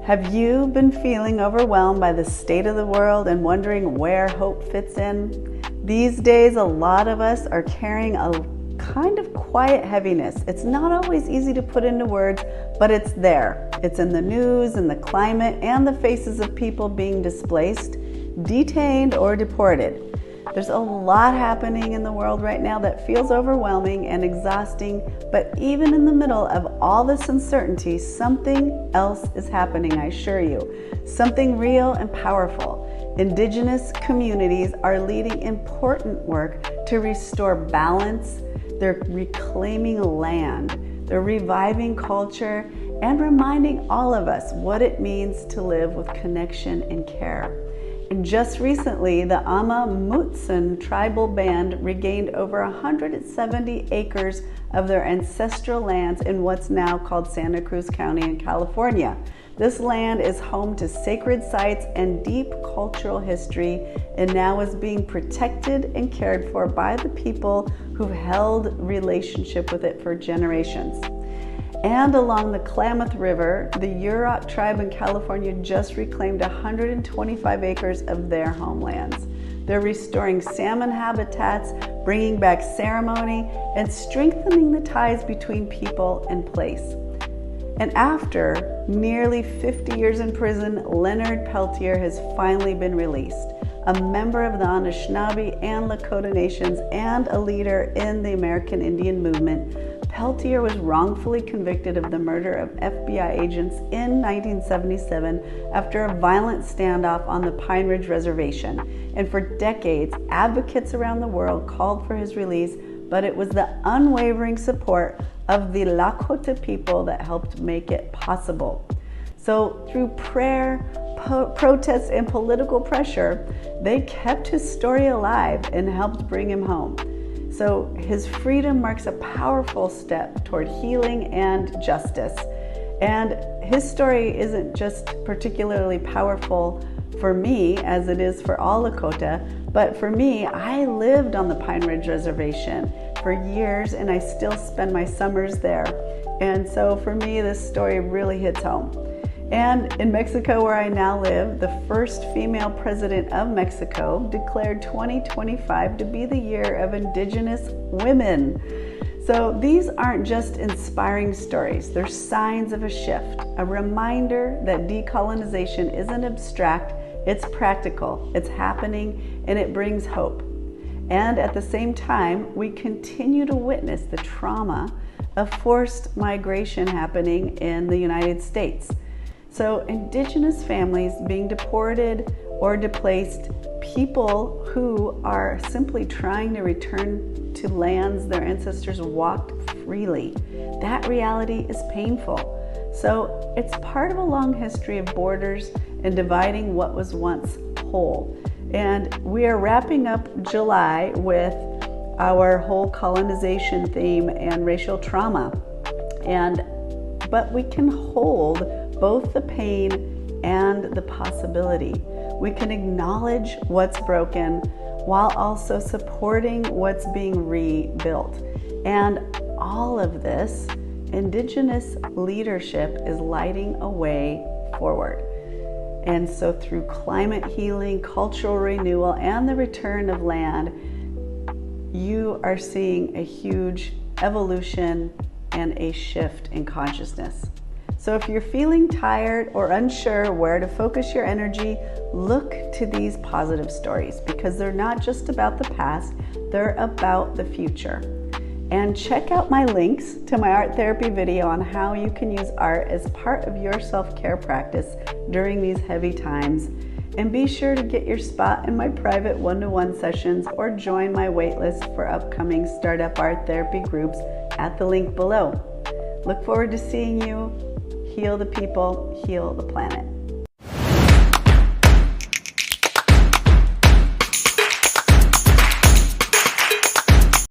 Have you been feeling overwhelmed by the state of the world and wondering where hope fits in? These days, a lot of us are carrying a kind of quiet heaviness. It's not always easy to put into words, but it's there. It's in the news, in the climate, and the faces of people being displaced, detained, or deported. There's a lot happening in the world right now that feels overwhelming and exhausting, but even in the middle of all this uncertainty, something else is happening, I assure you. Something real and powerful. Indigenous communities are leading important work to restore balance. They're reclaiming land. They're reviving culture and reminding all of us what it means to live with connection and care. And just recently, the Ama Mutsun tribal band regained over 170 acres of their ancestral lands in what's now called Santa Cruz County in California. This land is home to sacred sites and deep cultural history, and now is being protected and cared for by the people who've held relationship with it for generations. And along the Klamath River, the Yurok tribe in California just reclaimed 125 acres of their homelands. They're restoring salmon habitats, bringing back ceremony, and strengthening the ties between people and place. And after nearly 50 years in prison, Leonard Peltier has finally been released. A member of the Anishinaabe and Lakota nations and a leader in the American Indian movement, Peltier was wrongfully convicted of the murder of FBI agents in 1977 after a violent standoff on the Pine Ridge Reservation. And for decades, advocates around the world called for his release, but it was the unwavering support of the Lakota people that helped make it possible. So through prayer, protests, and political pressure, they kept his story alive and helped bring him home. So his freedom marks a powerful step toward healing and justice. And his story isn't just particularly powerful for me, as it is for all Lakota, but for me, I lived on the Pine Ridge Reservation for years, and I still spend my summers there. And so for me, this story really hits home. And in Mexico, where I now live, the first female president of Mexico declared 2025 to be the year of Indigenous women. So these aren't just inspiring stories, they're signs of a shift, a reminder that decolonization isn't abstract, it's practical, it's happening, and it brings hope. And at the same time, we continue to witness the trauma of forced migration happening in the United States. So Indigenous families being deported or displaced, people who are simply trying to return to lands their ancestors walked freely. That reality is painful. So it's part of a long history of borders and dividing what was once whole. And we are wrapping up July with our whole colonization theme and racial trauma. But we can hold both the pain and the possibility. We can acknowledge what's broken while also supporting what's being rebuilt. And all of this, Indigenous leadership is lighting a way forward. And so through climate healing, cultural renewal, and the return of land, you are seeing a huge evolution and a shift in consciousness. So if you're feeling tired or unsure where to focus your energy, look to these positive stories, because they're not just about the past, they're about the future. And check out my links to my art therapy video on how you can use art as part of your self-care practice during these heavy times. And be sure to get your spot in my private one-to-one sessions or join my waitlist for upcoming startup art therapy groups at the link below. Look forward to seeing you. Heal the people, heal the planet.